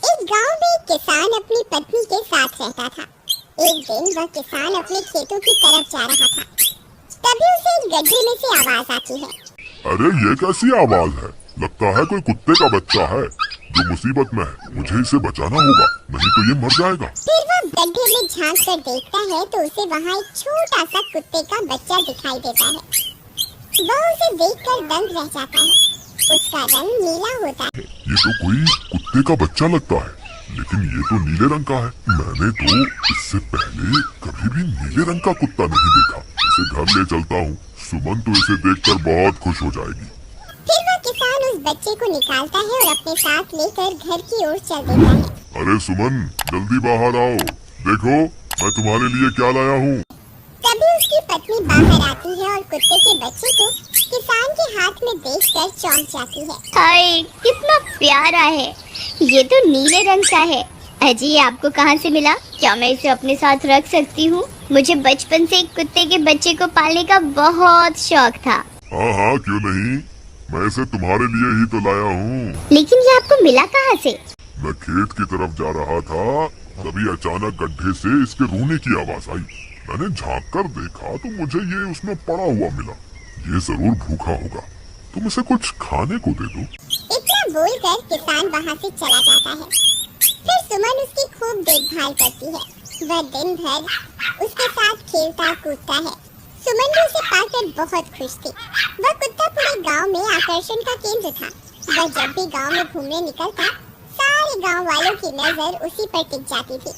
एक गांव में एक किसान अपनी पत्नी के साथ रहता था। एक दिन वह किसान अपने खेतों की तरफ जा रहा था। तभी उसे एक गड्ढे में से आवाज आती है। अरे ये कैसी आवाज है? लगता है कोई कुत्ते का बच्चा है जो मुसीबत में है। मुझे इसे बचाना होगा, नहीं तो ये मर जाएगा। फिर वह गड्ढे में झांक कर देखता है तो उसे वहाँ एक छोटा सा कुत्ते का बच्चा दिखाई देता है। वह उसे देखकर दंग रह जाता है। उसका रंग नीला होता है। ये तो कोई कुत्ते का बच्चा लगता है, लेकिन ये तो नीले रंग का है। मैंने तो इससे पहले कभी भी नीले रंग का कुत्ता नहीं देखा। इसे घर ले चलता हूँ। सुमन तो इसे देखकर बहुत खुश हो जाएगी। फिर वह किसान उस बच्चे को निकालता है और अपने साथ लेकर घर की ओर चल देता है। अरे सुमन, जल्दी बाहर आओ। देखो मैं तुम्हारे लिए क्या लाया हूँ। तभी उसकी पत्नी बाहर आती है और कुत्ते के बच्चे को किसान के हाथ में देखकर चौंक जाती है। हाय, कितना प्यारा है। ये तो नीले रंग का है। अजी, ये आपको कहाँ से मिला? क्या मैं इसे अपने साथ रख सकती हूँ? मुझे बचपन से एक कुत्ते के बच्चे को पालने का बहुत शौक था। हाँ हाँ, क्यों नहीं। मैं इसे तुम्हारे लिए ही तो लाया हूँ। लेकिन ये आपको मिला कहाँ से? मैं खेत की तरफ जा रहा था, तभी अचानक गड्ढे से इसके रोने की आवाज आई। मैंने झांक कर देखा तो मुझे ये उसमें पड़ा हुआ मिला। ये जरूर भूखा होगा, तुम इसे कुछ खाने को दे दो। इतना बोलकर किसान वहाँ से चला जाता है। फिर सुमन उसकी खूब देखभाल करती है। वह दिन भर उसके साथ खेलता कूदता है। सुमन भी उसे पाकर बहुत खुश थी। वह कुत्ता पूरे गांव में आकर्षण का केंद्र था। वह जब भी गांव में घूमने निकलता, सारे गांव वालों की नजर उसी पर टिक जाती थी,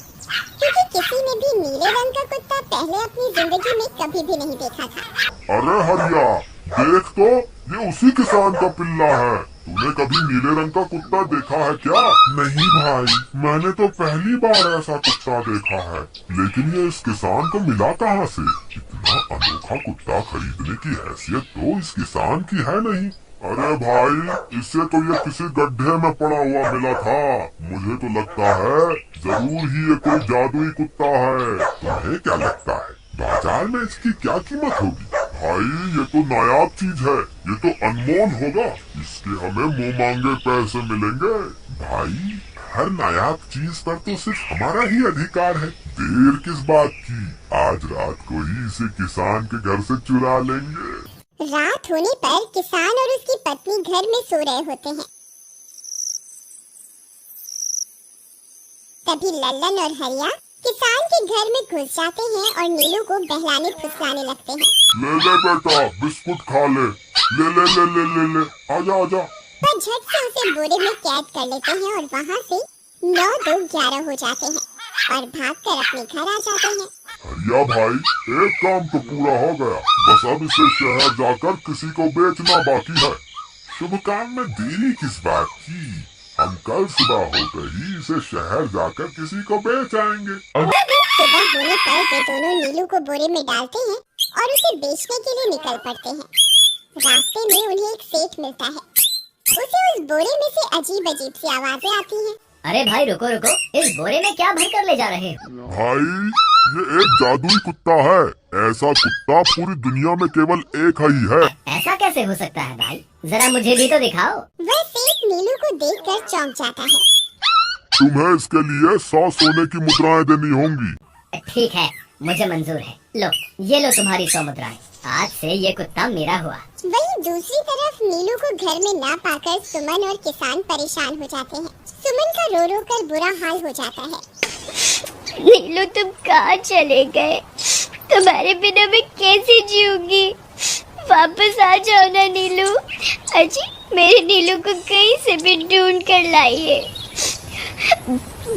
क्योंकि किसी ने भी नीले रंग का कुत्ता पहले अपनी जिंदगी में कभी भी नहीं देखा था। अरे हरिया, देख तो, ये उसी किसान का पिल्ला है। तूने कभी नीले रंग का कुत्ता देखा है क्या? नहीं भाई, मैंने तो पहली बार ऐसा कुत्ता देखा है। लेकिन ये इस किसान को मिला कहाँ से? इतना अनोखा कुत्ता खरीदने की हैसियत तो इस किसान की है नहीं। अरे भाई, इससे तो ये किसी गड्ढे में पड़ा हुआ मिला था। मुझे तो लगता है जरूर ही ये कोई जादुई कुत्ता है। तुम्हें क्या लगता है बाजार में इसकी क्या कीमत होगी? भाई, ये तो नायाब चीज है, ये तो अनमोल होगा। इसके हमें मुंह मांगे पैसे मिलेंगे। भाई, हर नायाब चीज पर तो सिर्फ हमारा ही अधिकार है। देर किस बात की, आज रात को ही इसे किसान के घर से चुरा लेंगे। रात होने पर किसान और उसकी पत्नी घर में सो रहे होते हैं। तभी लल्लन और हरिया किसान के घर में घुस जाते हैं और नीलू को बहलाने फुसलाने लगते हैं। ले ले बेटा, बिस्कुट खा ले। ले ले ले ले ले ले, आजा आजा। वह झट से उसे बोरे में कैद कर लेते हैं और वहाँ से 9 2 11 हो जाते हैं और भागकर अपने घर आ जाते हैं। हरिया भाई, एक काम तो पूरा हो गया। बस अब इसे शहर जाकर किसी को बेचना बाकी है। शुभ काम में देरी किस बात की? हम कल सुबह होते ही इसे शहर जाकर किसी को बेच आएंगे। सुबह होने पर वे दोनों नीलू को बोरे में डालते हैं और उसे बेचने के लिए निकल पड़ते हैं। रास्ते में उन्हें एक सेठ मिलता है। उसे उस बोरे में से अजीब अजीब सी आवाजें आती हैं। अरे भाई, रुको रुको, इस बोरे में क्या भर कर ले जा रहे हो? भाई, ये एक जादुई कुत्ता है। ऐसा कुत्ता पूरी दुनिया में केवल एक ही है। ऐसा कैसे हो सकता है भाई? जरा मुझे भी तो दिखाओ। वह सेठ नीलू को देखकर चौंक जाता है। तुम्हें इसके लिए 100 सोने की मुद्राएं देनी होंगी। ठीक है, मुझे मंजूर है। लो, ये लो तुम्हारी 100 मुद्राएं। आज से ये कुत्ता मेरा हुआ। वहीं दूसरी तरफ नीलू को घर में ना पाकर सुमन और किसान परेशान हो जाते हैं। सुमन का रो रो कर बुरा हाल हो जाता है। नीलू, तुम कहाँ चले गए? तुम्हारे बिना मैं कैसे जीऊंगी? वापस आ जाओ ना नीलू। अजी, मेरे नीलू को कहीं से भी ढूंढ कर लाइए।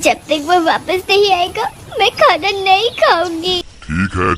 जब तक वो वापस नहीं आएगा मैं खाना नहीं खाऊंगी। ठीक है,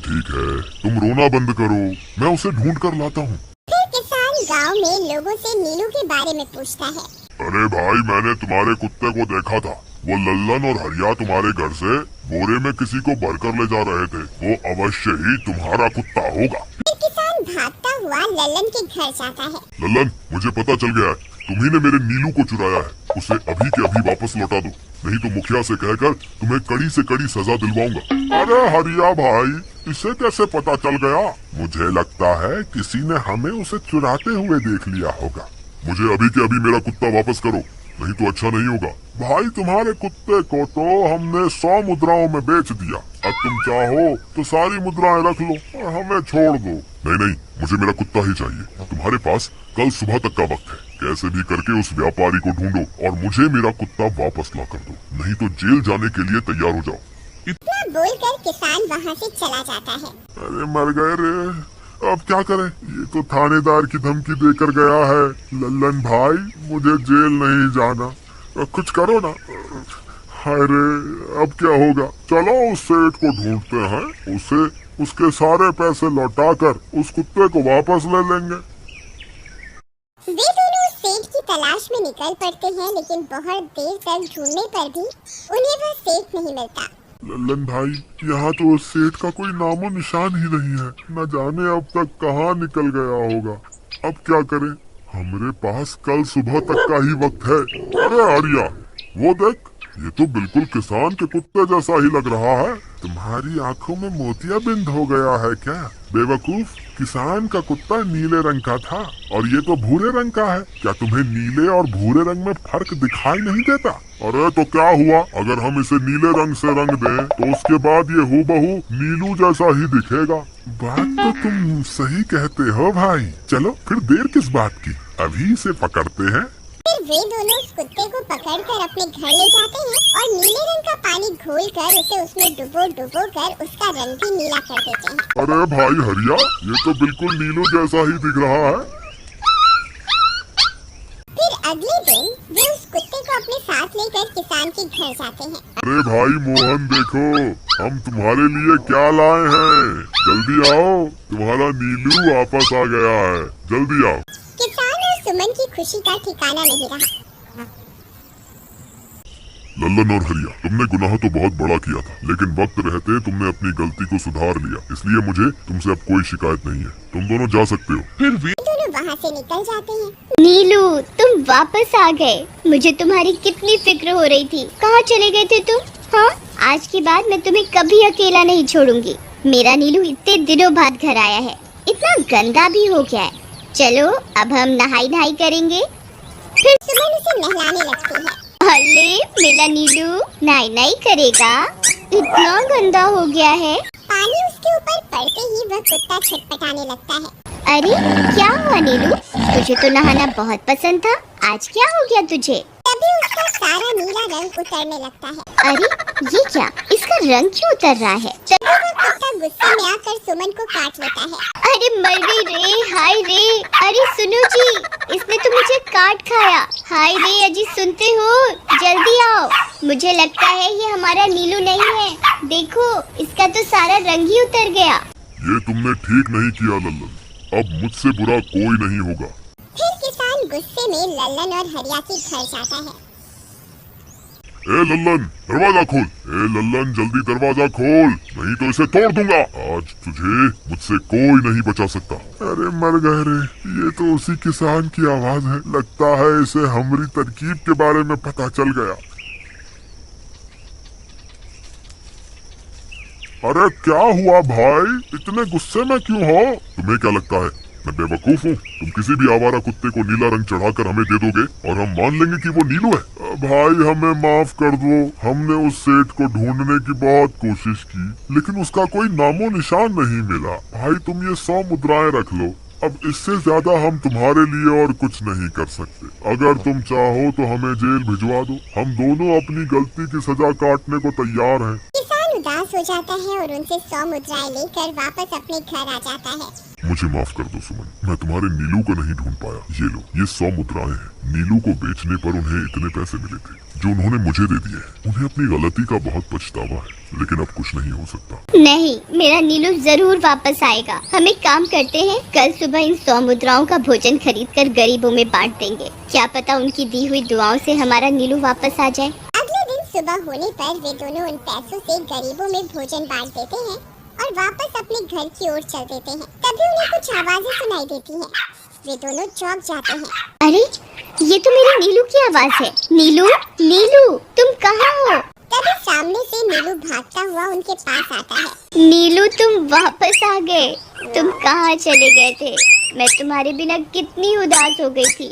तुम रोना बंद करो, मैं उसे ढूंढ कर लाता हूँ। फिर किसान गांव में लोगों से नीलू के बारे में पूछता है। अरे भाई, मैंने तुम्हारे कुत्ते को देखा था। वो लल्लन और हरिया तुम्हारे घर से बोरे में किसी को भरकर ले जा रहे थे। वो अवश्य ही तुम्हारा कुत्ता होगा। फिर किसान भागता हुआ लल्लन के घर जाता है। लल्लन, मुझे पता चल गया है, तुम्ही ने मेरे नीलू को चुराया है। उसे अभी के अभी वापस लौटा दो, नहीं तो मुखिया से कहकर तुम्हें कड़ी से कड़ी सजा दिलवाऊंगा। अरे हरिया भाई, इसे कैसे पता चल गया? मुझे लगता है किसी ने हमें उसे चुराते हुए देख लिया होगा। मुझे अभी के अभी मेरा कुत्ता वापस करो, नहीं तो अच्छा नहीं होगा। भाई तुम्हारे कुत्ते को तो हमने 100 मुद्राओं में बेच दिया। अब तुम चाहो तो सारी मुद्राएं रख लो और हमें छोड़ दो। नहीं नहीं, मुझे मेरा कुत्ता ही चाहिए। तुम्हारे पास कल सुबह तक का वक्त है। कैसे भी करके उस व्यापारी को ढूंढो और मुझे मेरा कुत्ता वापस ला कर दो, नहीं तो जेल जाने के लिए तैयार हो जाओ। इतना बोलकर किसान वहाँ से चला जाता है। अरे मर गए रे, अब क्या करें? ये तो थानेदार की धमकी देकर गया है। लल्लन भाई, मुझे जेल नहीं जाना, कुछ करो ना। हाय रे, अब क्या होगा? चलो उस सेठ को ढूंढते हैं, उसे उसके सारे पैसे लौटाकर उस कुत्ते को वापस ले लेंगे। वे दोनों उस सेठ की तलाश में निकल पड़ते हैं, लेकिन बहुत देर तक ढूंढने पर भी उन्हें वह सेठ नहीं मिलता। लल्लन भाई, यहाँ तो उस सेठ का कोई नामो निशान ही नहीं है। न जाने अब तक कहाँ निकल गया होगा। अब क्या करें? हमारे पास कल सुबह तक का ही वक्त है। अरे आर्या, वो देख, ये तो बिल्कुल किसान के कुत्ते जैसा ही लग रहा है। तुम्हारी आंखों में मोतियाबिंद हो गया है क्या? बेवकूफ, किसान का कुत्ता नीले रंग का था और ये तो भूरे रंग का है। क्या तुम्हें नीले और भूरे रंग में फर्क दिखाई नहीं देता? अरे तो क्या हुआ, अगर हम इसे नीले रंग से रंग दें तो उसके बाद ये हूबहू नीलू जैसा ही दिखेगा। बात तो तुम सही कहते हो भाई। चलो फिर देर किस बात की, अभी इसे पकड़ते हैं। फिर वे दोनों उस कुत्ते को पकड़कर अपने घर ले जाते हैं और नीले रंग का पानी घोलकर उसे उसमें डुबो कर उसका रंग भी नीला कर देते हैं। अरे भाई हरिया, ये तो बिल्कुल नीलू जैसा ही दिख रहा है। फिर अगले दिन वे उस कुत्ते को अपने साथ लेकर किसान के घर जाते हैं। अरे भाई मोहन, देखो हम तुम्हारे लिए क्या लाए हैं। जल्दी आओ, तुम्हारा नीलू वापस आ गया है, जल्दी आओ। किसान और सुमन की खुशी का ठिकाना नहीं रहा। लल्लन और हरिया, तुमने गुनाह तो बहुत बड़ा किया था, लेकिन वक्त रहते तुमने अपनी गलती को सुधार लिया, इसलिए मुझे तुमसे अब कोई शिकायत नहीं है। तुम दोनों जा सकते हो। फिर वे दोनों वहाँ से निकल जाते हैं। नीलू, तुम वापस आ गए। मुझे तुम्हारी कितनी फिक्र हो रही थी। कहाँ चले गए थे तुम? हाँ, आज के बाद मैं तुम्हें कभी अकेला नहीं छोड़ूंगी। मेरा नीलू इतने दिनों बाद घर आया है, इतना गंदा भी हो गया है। चलो अब हम नहाई करेंगे। फिर सुमन उसे नहलाने लगती है। अरे मेरा नीलू नहाई करेगा, इतना गंदा हो गया है। पानी उसके ऊपर पड़ते ही वह कुत्ता छटपटाने लगता है। अरे क्या हुआ नीलू, तुझे तो नहाना बहुत पसंद था, आज क्या हो गया तुझे? तभी उसका सारा नीला रंग उतरने लगता है। अरे ये क्या, इसका रंग क्यों उतर रहा है? तभी वह कुत्ता गुस्से में आकर सुमन को काट लेता है। अरे मर गई रे, हाय रे। अरे सुनो जी, इसने तो मुझे काट खाया। हाय रे अजी, सुनते हो? जल्दी आओ, मुझे लगता है ये हमारा नीलू नहीं है। देखो, इसका तो सारा रंग ही उतर गया। ये तुमने ठीक नहीं किया लल्लन, अब मुझसे बुरा कोई नहीं होगा। फिर किसान गुस्से में लल्लन और हरिया के घर जाता है। ए लल्लन, दरवाजा खोल। ए लल्लन, जल्दी दरवाजा खोल, नहीं तो इसे तोड़ दूंगा। आज तुझे मुझसे कोई नहीं बचा सकता। अरे मर गए रे, ये तो उसी किसान की आवाज है। लगता है इसे हमारी तरकीब के बारे में पता चल गया। अरे क्या हुआ भाई, इतने गुस्से में क्यों हो? तुम्हें क्या लगता है मैं बेवकूफ हूँ? तुम किसी भी आवारा कुत्ते को नीला रंग चढ़ाकर हमें दे दोगे और हम मान लेंगे कि वो नीलू है। भाई हमें माफ कर दो, हमने उस सेठ को ढूंढने की बहुत कोशिश की, लेकिन उसका कोई नामो निशान नहीं मिला। भाई तुम ये 100 मुद्राएं रख लो, अब इससे ज्यादा हम तुम्हारे लिए और कुछ नहीं कर सकते। अगर तुम चाहो तो हमें जेल भिजवा दो, हम दोनों अपनी गलती की सजा काटने को तैयार हैं। किसान उदास हो जाता है और उनसे 100 मुद्राएं लेकर वापस अपने घर आ जाता है। मुझे माफ कर दो सुमन, मैं तुम्हारे नीलू को नहीं ढूंढ पाया। ये लो, ये 100 मुद्राएं हैं। नीलू को बेचने पर उन्हें इतने पैसे मिले थे जो उन्होंने मुझे दे दिए। उन्हें अपनी गलती का बहुत पछतावा है, लेकिन अब कुछ नहीं हो सकता। नहीं, मेरा नीलू जरूर वापस आएगा। हम एक काम करते हैं, कल सुबह इन 100 मुद्राओं का भोजन खरीदकर गरीबों में बांट देंगे। क्या पता उनकी दी हुई दुआओं से हमारा नीलू वापस आ जाए। अगले दिन सुबह होने पर वे दोनों उन पैसों से गरीबों में भोजन बांट देते हैं और वापस अपने घर की ओर चल देते हैं। तभी उन्हें कुछ आवाजें सुनाई देती हैं। वे दोनों चौंक जाते हैं। अरे ये तो मेरे नीलू की आवाज है। नीलू, नीलू तुम कहाँ हो? तभी सामने से नीलू भागता हुआ उनके पास आता है। नीलू तुम वापस आ गए। तुम कहाँ चले गए थे? मैं तुम्हारे बिना कितनी उदास हो गई थी।